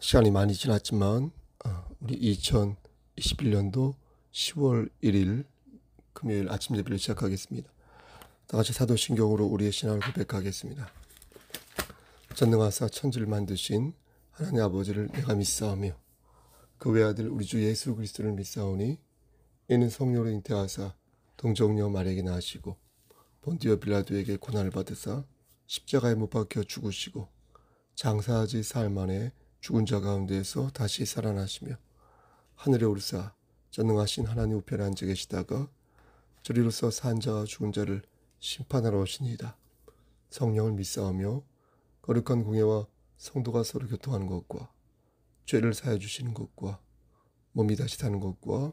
시간이 많이 지났지만 우리 2021년도 10월 1일 금요일 아침 예배를 시작하겠습니다. 다같이 사도신경으로 우리의 신앙을 고백하겠습니다. 전능하사 천지를 만드신 하나님 아버지를 내가 믿사오며 그 외아들 우리 주 예수 그리스도를 믿사오니 이는 성령으로 잉태하사 동정녀 마리아에게 낳으시고 본디오 빌라도에게 고난을 받으사 십자가에 못 박혀 죽으시고 장사하지 사흘 만에 죽은 자 가운데에서 다시 살아나시며 하늘에 오르사 전능하신 하나님 우편에 앉아 계시다가 저리로서 산 자와 죽은 자를 심판하러 오시니이다. 성령을 믿사오며 거룩한 공예와 성도가 서로 교통하는 것과 죄를 사해 주시는 것과 몸이 다시 사는 것과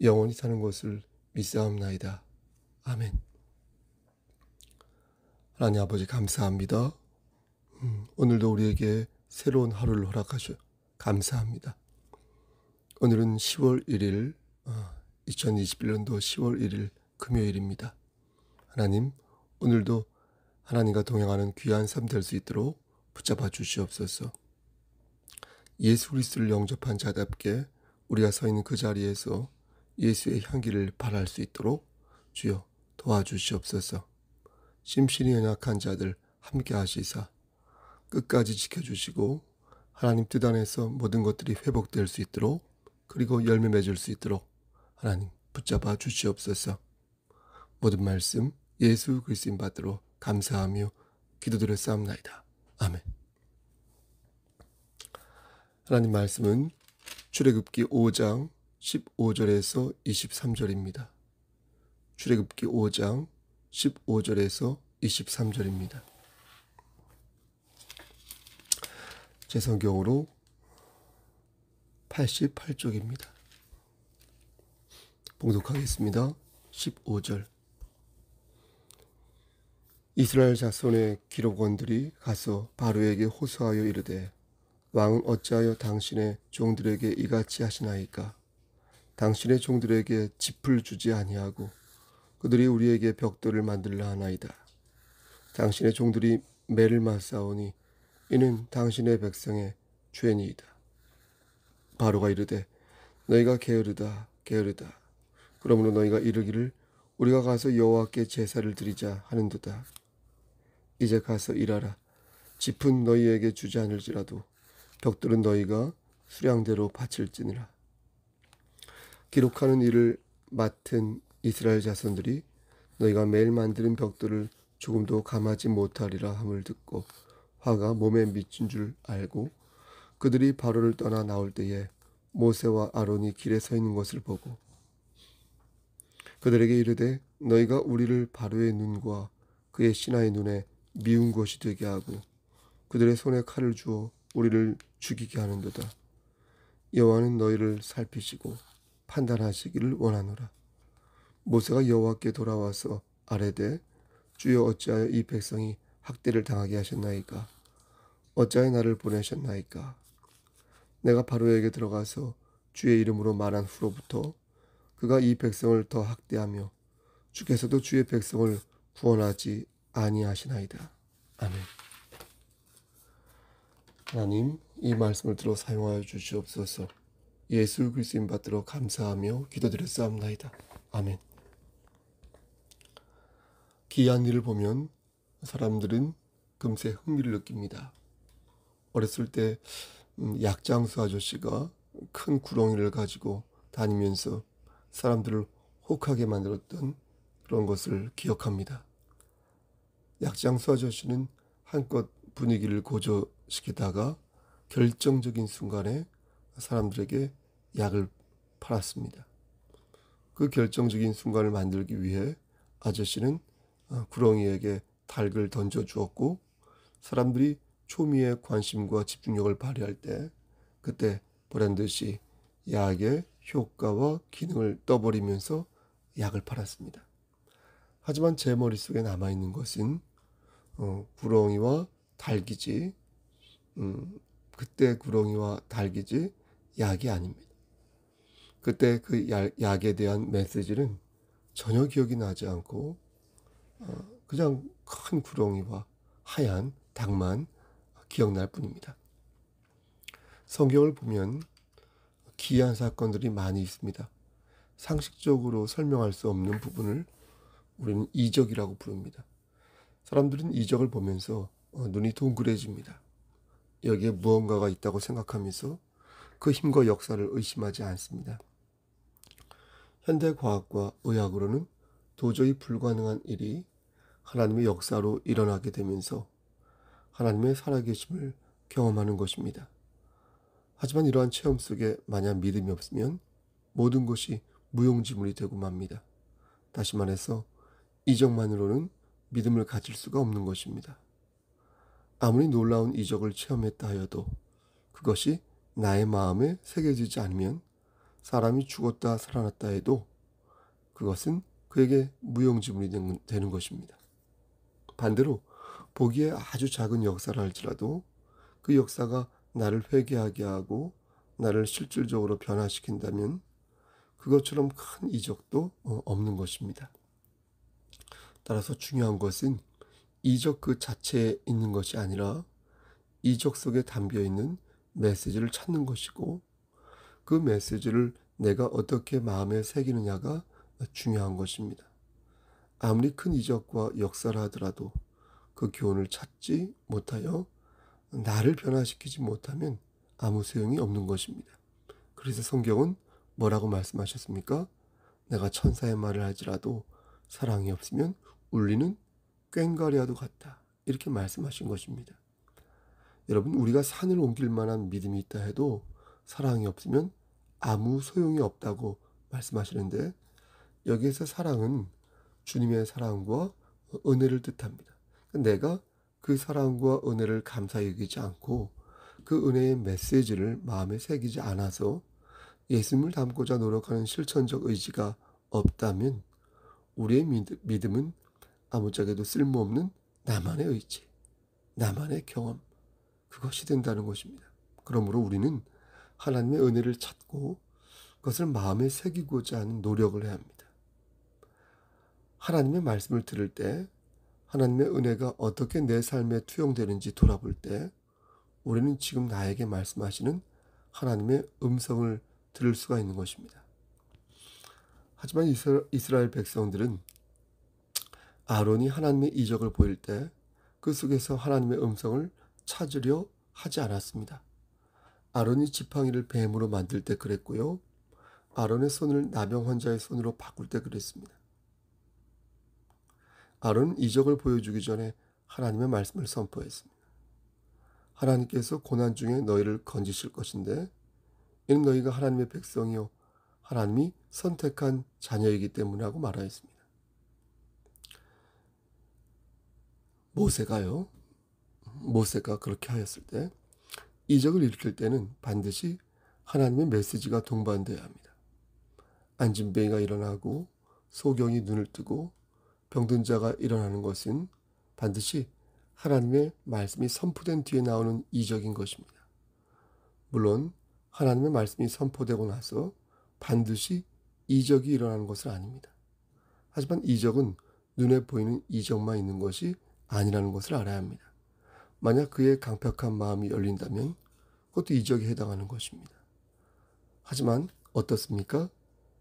영원히 사는 것을 믿사옵나이다. 아멘. 하나님 아버지 감사합니다. 오늘도 우리에게 새로운 하루를 허락하셔 감사합니다. 오늘은 10월 1일 2021년도 10월 1일 금요일입니다. 하나님, 오늘도 하나님과 동행하는 귀한 삶 될 수 있도록 붙잡아 주시옵소서. 예수 그리스도를 영접한 자답게 우리가 서 있는 그 자리에서 예수의 향기를 발할 수 있도록 주여 도와주시옵소서. 심신이 연약한 자들 함께 하시사 끝까지 지켜주시고 하나님 뜻 안에서 모든 것들이 회복될 수 있도록 그리고 열매 맺을 수 있도록 하나님 붙잡아 주시옵소서. 모든 말씀 예수 그리스도인 받들어 감사하며 기도드렸사옵나이다. 아멘. 하나님 말씀은 출애굽기 5장 15절에서 23절입니다. 출애굽기 5장 15절에서 23절입니다. 제 성경으로 88쪽입니다. 봉독하겠습니다. 15절. 이스라엘 자손의 기록원들이 가서 바로에게 호소하여 이르되 왕은 어찌하여 당신의 종들에게 이같이 하시나이까? 당신의 종들에게 짚을 주지 아니하고 그들이 우리에게 벽돌을 만들라 하나이다. 당신의 종들이 매를 맞사오니 이는 당신의 백성의 죄니이다. 바로가 이르되 너희가 게으르다 게으르다. 그러므로 너희가 이르기를 우리가 가서 여호와께 제사를 드리자 하는도다. 이제 가서 일하라. 짚은 너희에게 주지 않을지라도 벽돌은 너희가 수량대로 바칠지니라. 기록하는 일을 맡은 이스라엘 자손들이 너희가 매일 만드는 벽돌을 조금도 감하지 못하리라 함을 듣고 화가 몸에 미친 줄 알고 그들이 바로를 떠나 나올 때에 모세와 아론이 길에 서 있는 것을 보고 그들에게 이르되 너희가 우리를 바로의 눈과 그의 신하의 눈에 미운 것이 되게 하고 그들의 손에 칼을 주어 우리를 죽이게 하는도다. 여호와는 너희를 살피시고 판단하시기를 원하노라. 모세가 여호와께 돌아와서 아뢰되 주여 어찌하여 이 백성이 학대를 당하게 하셨나이까? 어찌하여 나를 보내셨나이까? 내가 바로에게 들어가서 주의 이름으로 말한 후로부터 그가 이 백성을 더 학대하며 주께서도 주의 백성을 구원하지 아니하시나이다. 아멘. 하나님, 이 말씀을 들어 사용하여 주시옵소서. 예수 그리스도인 받들어 감사하며 기도드렸사옵나이다. 아멘. 기이한 일을 보면 사람들은 금세 흥미를 느낍니다. 어렸을 때 약장수 아저씨가 큰 구렁이를 가지고 다니면서 사람들을 혹하게 만들었던 그런 것을 기억합니다. 약장수 아저씨는 한껏 분위기를 고조시키다가 결정적인 순간에 사람들에게 약을 팔았습니다. 그 결정적인 순간을 만들기 위해 아저씨는 구렁이에게 닭을 던져주었고 사람들이 초미의 관심과 집중력을 발휘할 때 그때 보란듯이 약의 효과와 기능을 떠버리면서 약을 팔았습니다. 하지만 제 머릿속에 남아있는 것은 구렁이와 닭이지 그때 구렁이와 닭이지 약이 아닙니다. 그때 그 약에 대한 메시지는 전혀 기억이 나지 않고 그냥 큰 구렁이와 하얀 닭만 기억날 뿐입니다. 성경을 보면 기이한 사건들이 많이 있습니다. 상식적으로 설명할 수 없는 부분을 우리는 이적이라고 부릅니다. 사람들은 이적을 보면서 눈이 동그래집니다. 여기에 무언가가 있다고 생각하면서 그 힘과 역사를 의심하지 않습니다. 현대 과학과 의학으로는 도저히 불가능한 일이 하나님의 역사로 일어나게 되면서 하나님의 살아계심을 경험하는 것입니다. 하지만 이러한 체험 속에 만약 믿음이 없으면 모든 것이 무용지물이 되고 맙니다. 다시 말해서 이적만으로는 믿음을 가질 수가 없는 것입니다. 아무리 놀라운 이적을 체험했다 하여도 그것이 나의 마음에 새겨지지 않으면 사람이 죽었다 살아났다 해도 그것은 그에게 무용지물이 되는 것입니다. 반대로 보기에 아주 작은 역사를 할지라도 그 역사가 나를 회개하게 하고 나를 실질적으로 변화시킨다면 그것처럼 큰 이적도 없는 것입니다. 따라서 중요한 것은 이적 그 자체에 있는 것이 아니라 이적 속에 담겨 있는 메시지를 찾는 것이고 그 메시지를 내가 어떻게 마음에 새기느냐가 중요한 것입니다. 아무리 큰 이적과 역사를 하더라도 그 교훈을 찾지 못하여 나를 변화시키지 못하면 아무 소용이 없는 것입니다. 그래서 성경은 뭐라고 말씀하셨습니까? 내가 천사의 말을 할지라도 사랑이 없으면 울리는 꽹과리와도 같다. 이렇게 말씀하신 것입니다. 여러분, 우리가 산을 옮길 만한 믿음이 있다 해도 사랑이 없으면 아무 소용이 없다고 말씀하시는데 여기에서 사랑은 주님의 사랑과 은혜를 뜻합니다. 내가 그 사랑과 은혜를 감사히 여기지 않고 그 은혜의 메시지를 마음에 새기지 않아서 예수님을 닮고자 노력하는 실천적 의지가 없다면 우리의 믿음은 아무짝에도 쓸모없는 나만의 의지, 나만의 경험, 그것이 된다는 것입니다. 그러므로 우리는 하나님의 은혜를 찾고 그것을 마음에 새기고자 하는 노력을 해야 합니다. 하나님의 말씀을 들을 때 하나님의 은혜가 어떻게 내 삶에 투영되는지 돌아볼 때 우리는 지금 나에게 말씀하시는 하나님의 음성을 들을 수가 있는 것입니다. 하지만 이스라엘 백성들은 아론이 하나님의 이적을 보일 때 그 속에서 하나님의 음성을 찾으려 하지 않았습니다. 아론이 지팡이를 뱀으로 만들 때 그랬고요. 아론의 손을 나병 환자의 손으로 바꿀 때 그랬습니다. 아론은 이적을 보여주기 전에 하나님의 말씀을 선포했습니다. 하나님께서 고난 중에 너희를 건지실 것인데 이는 너희가 하나님의 백성이요 하나님이 선택한 자녀이기 때문에 하고 말하였습니다. 모세가 그렇게 하였을 때 이적을 일으킬 때는 반드시 하나님의 메시지가 동반되어야 합니다. 안진뱅이가 일어나고 소경이 눈을 뜨고 병든 자가 일어나는 것은 반드시 하나님의 말씀이 선포된 뒤에 나오는 이적인 것입니다. 물론 하나님의 말씀이 선포되고 나서 반드시 이적이 일어나는 것은 아닙니다. 하지만 이적은 눈에 보이는 이적만 있는 것이 아니라는 것을 알아야 합니다. 만약 그의 강팍한 마음이 열린다면 그것도 이적에 해당하는 것입니다. 하지만 어떻습니까?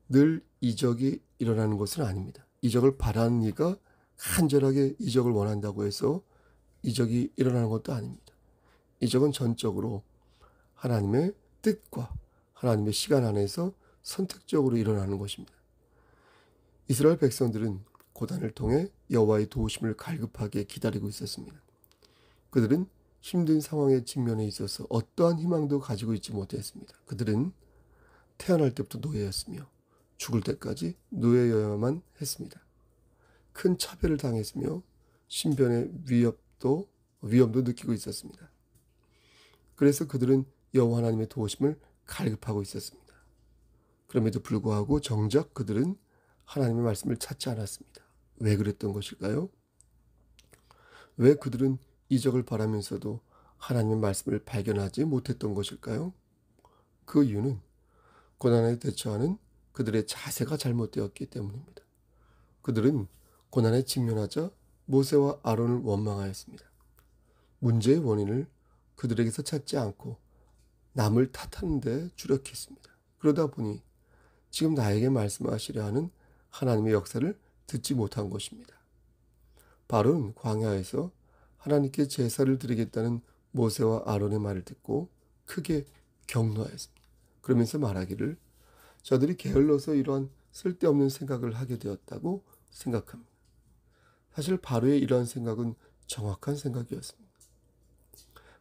늘 이적이 일어나는 것은 아닙니다. 이적을 바라는 이가 간절하게 이적을 원한다고 해서 이적이 일어나는 것도 아닙니다. 이적은 전적으로 하나님의 뜻과 하나님의 시간 안에서 선택적으로 일어나는 것입니다. 이스라엘 백성들은 고난을 통해 여호와의 도우심을 갈급하게 기다리고 있었습니다. 그들은 힘든 상황에 직면해 있어서 어떠한 희망도 가지고 있지 못했습니다. 그들은 태어날 때부터 노예였으며 죽을 때까지 노예여야만 했습니다. 큰 차별을 당했으며 신변의 위험도 느끼고 있었습니다. 그래서 그들은 여호와 하나님의 도우심을 갈급하고 있었습니다. 그럼에도 불구하고 정작 그들은 하나님의 말씀을 찾지 않았습니다. 왜 그랬던 것일까요? 왜 그들은 이적을 바라면서도 하나님의 말씀을 발견하지 못했던 것일까요? 그 이유는 고난에 대처하는 그들의 자세가 잘못되었기 때문입니다. 그들은 고난에 직면하자 모세와 아론을 원망하였습니다. 문제의 원인을 그들에게서 찾지 않고 남을 탓하는 데 주력했습니다. 그러다 보니 지금 나에게 말씀하시려 하는 하나님의 역사를 듣지 못한 것입니다. 바로는 광야에서 하나님께 제사를 드리겠다는 모세와 아론의 말을 듣고 크게 격노하였습니다. 그러면서 말하기를 저들이 게을러서 이러한 쓸데없는 생각을 하게 되었다고 생각합니다. 사실 바로의 이러한 생각은 정확한 생각이었습니다.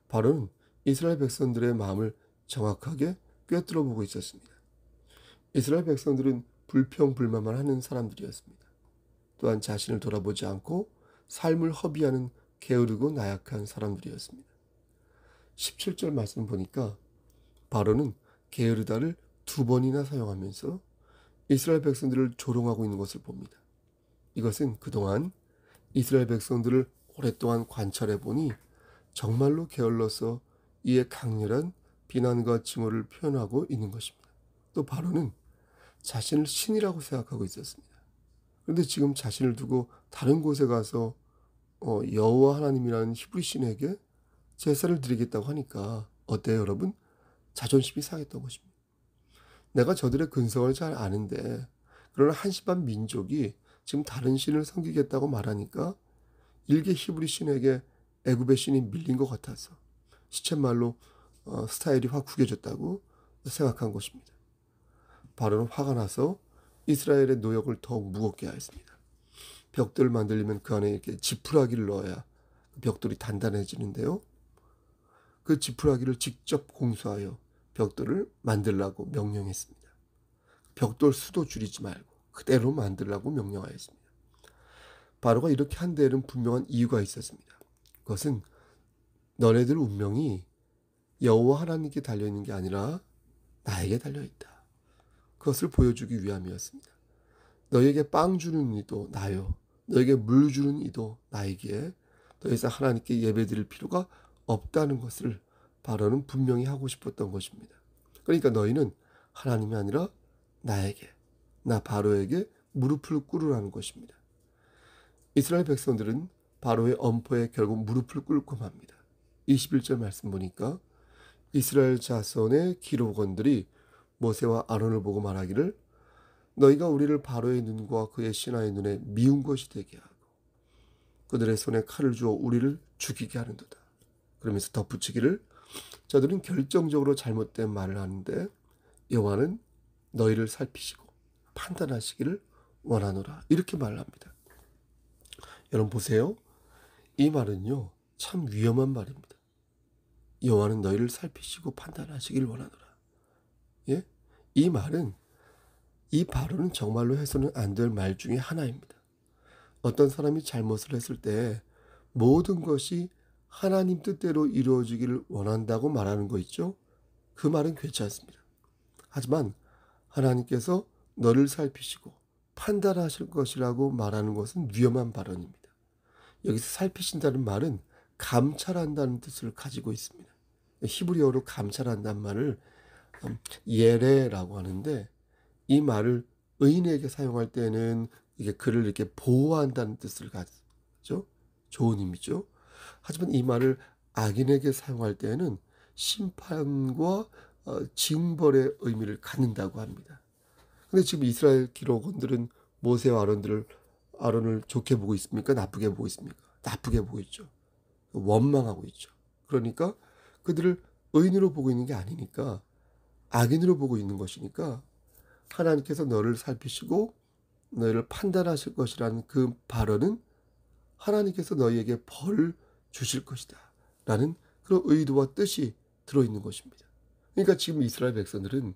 바로는 이스라엘 백성들의 마음을 정확하게 꿰뚫어 보고 있었습니다. 이스라엘 백성들은 불평불만만 하는 사람들이었습니다. 또한 자신을 돌아보지 않고 삶을 허비하는 게으르고 나약한 사람들이었습니다. 17절 말씀 보니까 바로는 게으르다를 2번이나 사용하면서 이스라엘 백성들을 조롱하고 있는 것을 봅니다. 이것은 그동안 이스라엘 백성들을 오랫동안 관찰해 보니 정말로 게을러서 이에 강렬한 비난과 증오를 표현하고 있는 것입니다. 또 바로는 자신을 신이라고 생각하고 있었습니다. 그런데 지금 자신을 두고 다른 곳에 가서 여호와 하나님이라는 히브리 신에게 제사를 드리겠다고 하니까 어때요, 여러분? 자존심이 상했던 것입니다. 내가 저들의 근성을 잘 아는데 그러나 한심한 민족이 지금 다른 신을 섬기겠다고 말하니까 일개 히브리 신에게 애굽의 신이 밀린 것 같아서 시쳇말로 스타일이 확 구겨졌다고 생각한 것입니다. 바로는 화가 나서 이스라엘의 노역을 더욱 무겁게 하였습니다. 벽돌을 만들려면 그 안에 이렇게 지푸라기를 넣어야 벽돌이 단단해지는데요. 그 지푸라기를 직접 공수하여 벽돌을 만들라고 명령했습니다. 벽돌 수도 줄이지 말고 그대로 만들라고 명령하였습니다. 바로가 이렇게 한 데에는 분명한 이유가 있었습니다. 그것은 너네들 운명이 여호와 하나님께 달려있는 게 아니라 나에게 달려있다. 그것을 보여주기 위함이었습니다. 너에게 빵 주는 이도 나요. 너에게 물 주는 이도 나에게 더 이상 하나님께 예배드릴 필요가 없다는 것을 바로는 분명히 하고 싶었던 것입니다. 그러니까 너희는 하나님이 아니라 나에게, 나 바로에게 무릎을 꿇으라는 것입니다. 이스라엘 백성들은 바로의 엄포에 결국 무릎을 꿇고 맙니다. 21절 말씀 보니까 이스라엘 자손의 기록원들이 모세와 아론을 보고 말하기를 너희가 우리를 바로의 눈과 그의 신하의 눈에 미운 것이 되게 하고 그들의 손에 칼을 주어 우리를 죽이게 하는도다. 그러면서 덧붙이기를 저들은 결정적으로 잘못된 말을 하는데 여호와는 너희를 살피시고 판단하시기를 원하노라. 이렇게 말합니다. 여러분 보세요. 이 말은요 참 위험한 말입니다. 여호와는 너희를 살피시고 판단하시기를 원하노라. 예? 이 말은 이 바로는 정말로 해서는 안 될 말 중에 하나입니다. 어떤 사람이 잘못을 했을 때 모든 것이 하나님 뜻대로 이루어지기를 원한다고 말하는 거 있죠? 그 말은 괜찮습니다. 하지만 하나님께서 너를 살피시고 판단하실 것이라고 말하는 것은 위험한 발언입니다. 여기서 살피신다는 말은 감찰한다는 뜻을 가지고 있습니다. 히브리어로 감찰한다는 말을 예레라고 하는데 이 말을 의인에게 사용할 때는 이게 그를 이렇게 보호한다는 뜻을 가지죠. 좋은 의미죠. 하지만 이 말을 악인에게 사용할 때는 심판과 징벌의 의미를 갖는다고 합니다. 근데 지금 이스라엘 기록원들은 모세와 아론을 좋게 보고 있습니까? 나쁘게 보고 있습니까? 나쁘게 보고 있죠. 원망하고 있죠. 그러니까 그들을 의인으로 보고 있는 게 아니니까 악인으로 보고 있는 것이니까 하나님께서 너를 살피시고 너희를 판단하실 것이라는 그 발언은 하나님께서 너희에게 벌을 주실 것이다 라는 그런 의도와 뜻이 들어있는 것입니다. 그러니까 지금 이스라엘 백성들은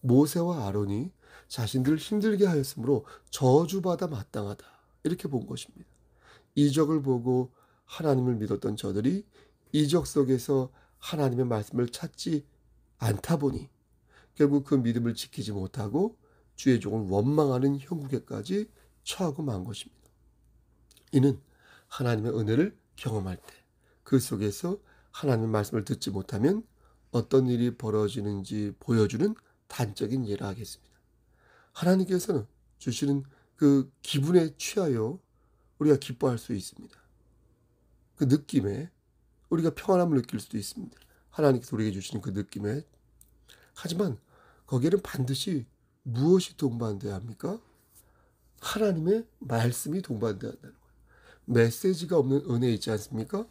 모세와 아론이 자신들을 힘들게 하였으므로 저주받아 마땅하다 이렇게 본 것입니다. 이적을 보고 하나님을 믿었던 저들이 이적 속에서 하나님의 말씀을 찾지 않다 보니 결국 그 믿음을 지키지 못하고 주의 종을 원망하는 형국에까지 처하고 만 것입니다. 이는 하나님의 은혜를 경험할 때 그 속에서 하나님의 말씀을 듣지 못하면 어떤 일이 벌어지는지 보여주는 단적인 예라 하겠습니다. 하나님께서는 주시는 그 기분에 취하여 우리가 기뻐할 수 있습니다. 그 느낌에 우리가 평안함을 느낄 수도 있습니다. 하나님께서 우리에게 주시는 그 느낌에, 하지만 거기에는 반드시 무엇이 동반돼야 합니까? 하나님의 말씀이 동반돼야 한다는 거예요. 메시지가 없는 은혜 있지 않습니까?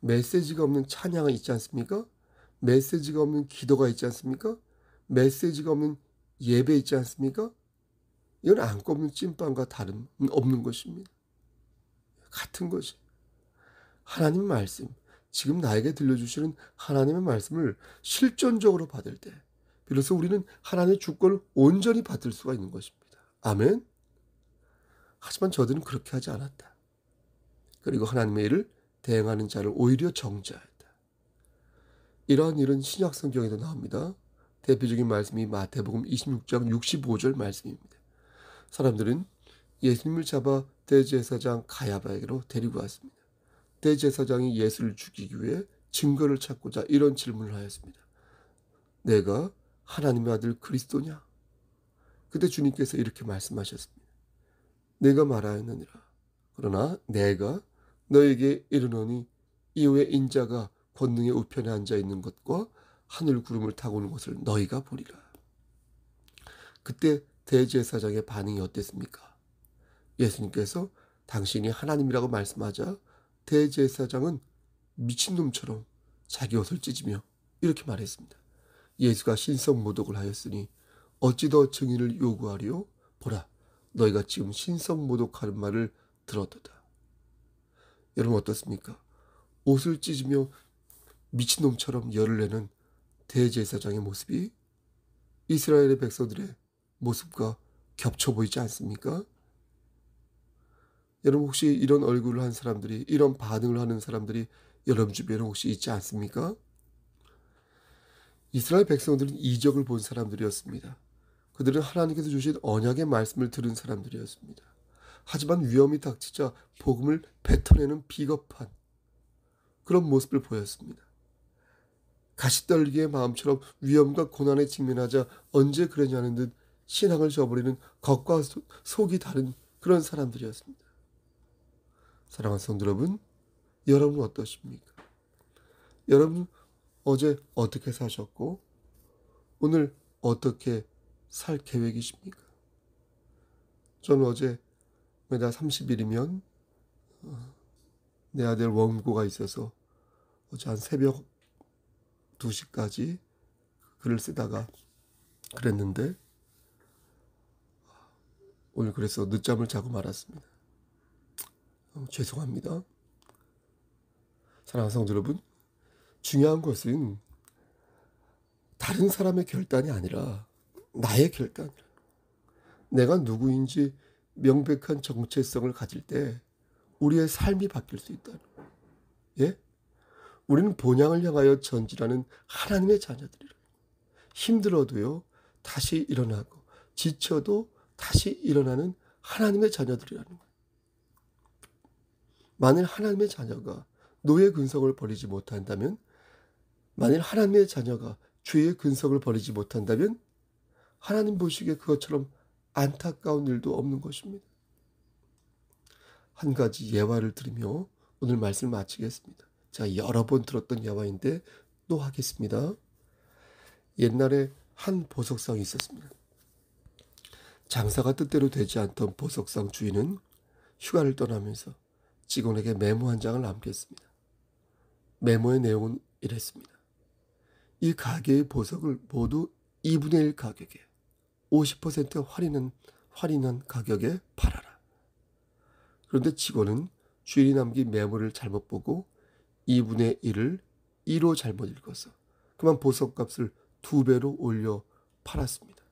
메시지가 없는 찬양이 있지 않습니까? 메시지가 없는 기도가 있지 않습니까? 메시지가 없는 예배 있지 않습니까? 이건 안고 없는 찐빵과 다름 없는 것입니다. 같은 것이 하나님의 말씀, 지금 나에게 들려주시는 하나님의 말씀을 실존적으로 받을 때 비로소 우리는 하나님의 주권을 온전히 받을 수가 있는 것입니다. 아멘. 하지만 저들은 그렇게 하지 않았다. 그리고 하나님의 일을 대행하는 자를 오히려 정죄하였다. 이러한 일은 신약 성경에도 나옵니다. 대표적인 말씀이 마태복음 26장 65절 말씀입니다. 사람들은 예수님을 잡아 대제사장 가야바에게로 데리고 왔습니다. 대제사장이 예수를 죽이기 위해 증거를 찾고자 이런 질문을 하였습니다. 내가 하나님의 아들 그리스도냐? 그때 주님께서 이렇게 말씀하셨습니다. 내가 말하였느니라. 그러나 내가 너에게 이르노니 이후에 인자가 권능의 우편에 앉아 있는 것과 하늘 구름을 타고 오는 것을 너희가 보리라. 그때 대제사장의 반응이 어땠습니까? 예수님께서 당신이 하나님이라고 말씀하자 대제사장은 미친놈처럼 자기 옷을 찢으며 이렇게 말했습니다. 예수가 신성모독을 하였으니 어찌 더 증인을 요구하리요? 보라, 너희가 지금 신성모독하는 말을 들었도다. 여러분 어떻습니까? 옷을 찢으며 미친놈처럼 열을 내는 대제사장의 모습이 이스라엘의 백성들의 모습과 겹쳐 보이지 않습니까? 여러분 혹시 이런 얼굴을 한 사람들이, 이런 반응을 하는 사람들이 여러분 주변에 혹시 있지 않습니까? 이스라엘 백성들은 이적을 본 사람들이었습니다. 그들은 하나님께서 주신 언약의 말씀을 들은 사람들이었습니다. 하지만 위험이 닥치자 복음을 뱉어내는 비겁한 그런 모습을 보였습니다. 가시떨기의 마음처럼 위험과 고난에 직면하자 언제 그러냐는 듯 신앙을 저버리는 겉과 속이 다른 그런 사람들이었습니다. 사랑하는 성도 여러분, 여러분은 어떠십니까? 여러분 어제 어떻게 사셨고 오늘 어떻게 살 계획이십니까? 저는 어제 매달 30일이면 내 아들 원고가 있어서 어제 한 새벽 2시까지 글을 쓰다가 그랬는데 오늘 그래서 늦잠을 자고 말았습니다. 죄송합니다. 사랑하는 성도 여러분, 중요한 것은 다른 사람의 결단이 아니라 나의 결단이라. 내가 누구인지 명백한 정체성을 가질 때 우리의 삶이 바뀔 수 있다는 거예요. 예? 우리는 본향을 향하여 전진하는 하나님의 자녀들이라. 힘들어도요 다시 일어나고 지쳐도 다시 일어나는 하나님의 자녀들이라는 거예요. 만일 하나님의 자녀가 노예 근성을 버리지 못한다면, 만일 하나님의 자녀가 죄의 근성을 버리지 못한다면 하나님 보시기에 그것처럼 안타까운 일도 없는 것입니다. 한 가지 예화를 드리며 오늘 말씀을 마치겠습니다. 제가 여러 번 들었던 예화인데 또 하겠습니다. 옛날에 한 보석상이 있었습니다. 장사가 뜻대로 되지 않던 보석상 주인은 휴가를 떠나면서 직원에게 메모 한 장을 남겼습니다. 메모의 내용은 이랬습니다. 이 가게의 보석을 모두 2분의 1 가격에 50% 할인한 가격에 팔아라. 그런데 직원은 주인이 남긴 메모를 잘못 보고 2분의 1을 2로 잘못 읽어서 그만 보석값을 2배로 올려 팔았습니다.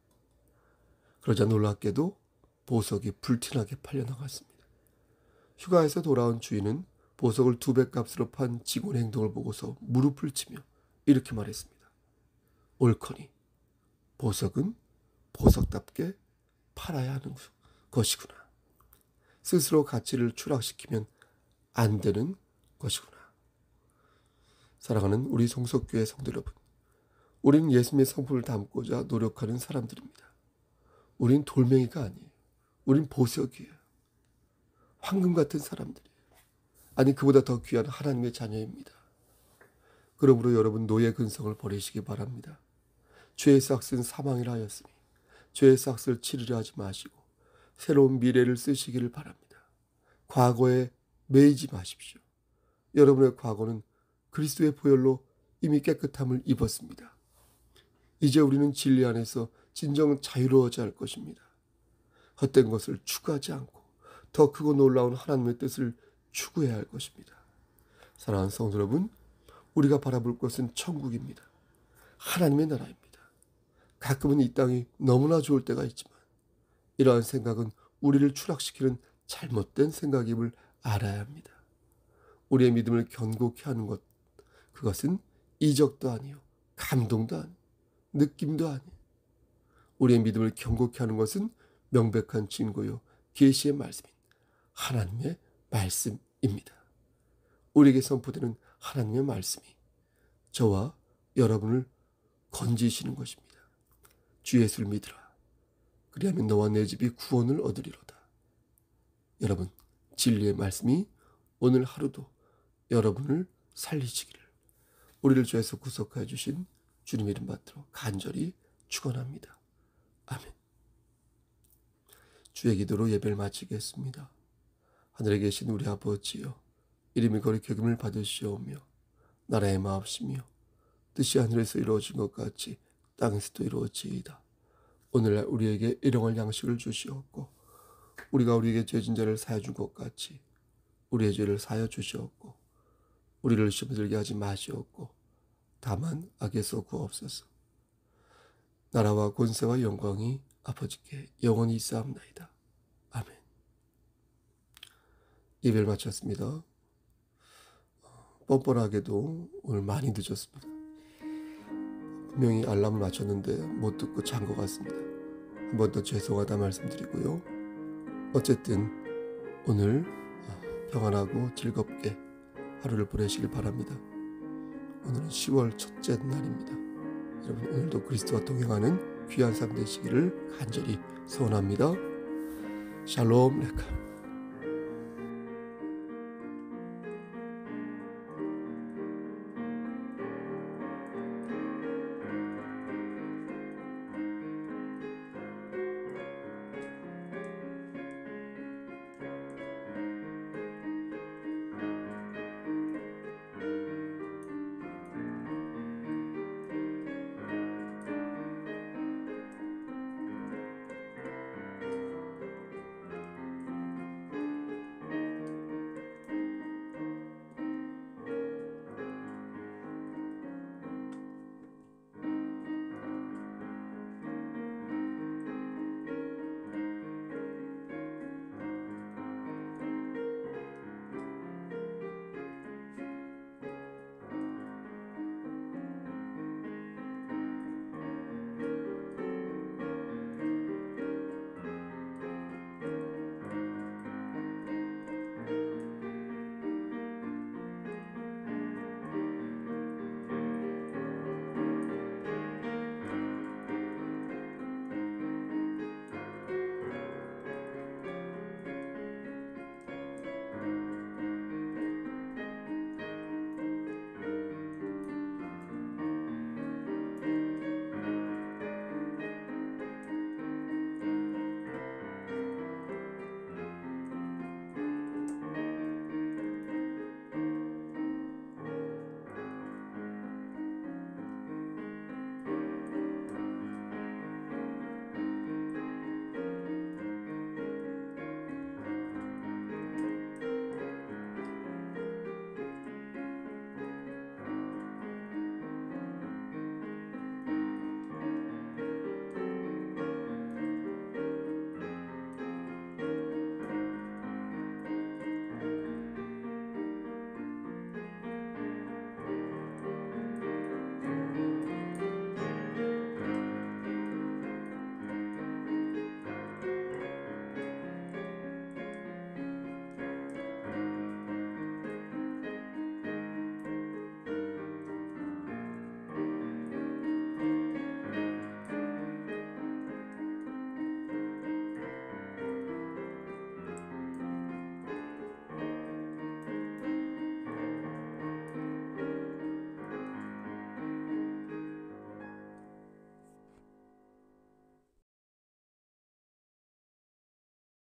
그러자 놀랍게도 보석이 불티나게 팔려나갔습니다. 휴가에서 돌아온 주인은 보석을 2배 값으로 판 직원의 행동을 보고서 무릎을 치며 이렇게 말했습니다. 옳거니 보석은 보석답게 팔아야 하는 것이구나. 스스로 가치를 추락시키면 안 되는 것이구나. 사랑하는 우리 송석교회 성도 여러분, 우리는 예수님의 성품을 담고자 노력하는 사람들입니다. 우린 돌멩이가 아니에요. 우린 보석이에요. 황금 같은 사람들이에요. 아니 그보다 더 귀한 하나님의 자녀입니다. 그러므로 여러분 노예 근성을 버리시기 바랍니다. 죄의 삭은 사망이라 하였으니 죄의 삭을 치르려 하지 마시고 새로운 미래를 쓰시기를 바랍니다. 과거에 매이지 마십시오. 여러분의 과거는 그리스도의 보혈로 이미 깨끗함을 입었습니다. 이제 우리는 진리 안에서 진정 자유로워져야 할 것입니다. 헛된 것을 추구하지 않고 더 크고 놀라운 하나님의 뜻을 추구해야 할 것입니다. 사랑하는 성도 여러분, 우리가 바라볼 것은 천국입니다. 하나님의 나라입니다. 가끔은 이 땅이 너무나 좋을 때가 있지만 이러한 생각은 우리를 추락시키는 잘못된 생각임을 알아야 합니다. 우리의 믿음을 견고케 하는 것, 그것은 이적도 아니요 감동도 아니요 느낌도 아니요 우리의 믿음을 견고케 하는 것은 명백한 증거요 계시의 말씀인 하나님의 말씀입니다. 우리에게 선포되는 하나님의 말씀이 저와 여러분을 건지시는 것입니다. 주 예수를 믿으라. 그리하면 너와 내 집이 구원을 얻으리로다. 여러분, 진리의 말씀이 오늘 하루도 여러분을 살리시기를 우리를 죄에서 구속하여 주신 주님 이름 받들어 간절히 축원합니다. 아멘. 주의 기도로 예배를 마치겠습니다. 하늘에 계신 우리 아버지여, 이름이 거룩히 여김을 받으시오며 나라의 마옵시며 뜻이 하늘에서 이루어진 것 같이 땅에서도 이루어지이다. 오늘날 우리에게 일용할 양식을 주시옵고 우리가 우리에게 죄진 자를 사하여 준 것 같이 우리의 죄를 사하여 주시옵고 우리를 시험에 들게 하지 마시옵고 다만 악에서 구하옵소서. 나라와 권세와 영광이 아버지께 영원히 있사옵나이다. 아멘. 예배를 마쳤습니다. 뻔뻔하게도 오늘 많이 늦었습니다. 분명히 알람을 맞췄는데 못 듣고 잔 것 같습니다. 한 번 더 죄송하다 말씀드리고요. 어쨌든 오늘 평안하고 즐겁게 하루를 보내시길 바랍니다. 오늘은 10월 첫째 날입니다. 여러분 오늘도 그리스도와 동행하는 귀한 삶 되시기를 간절히 소원합니다. 샬롬 레카.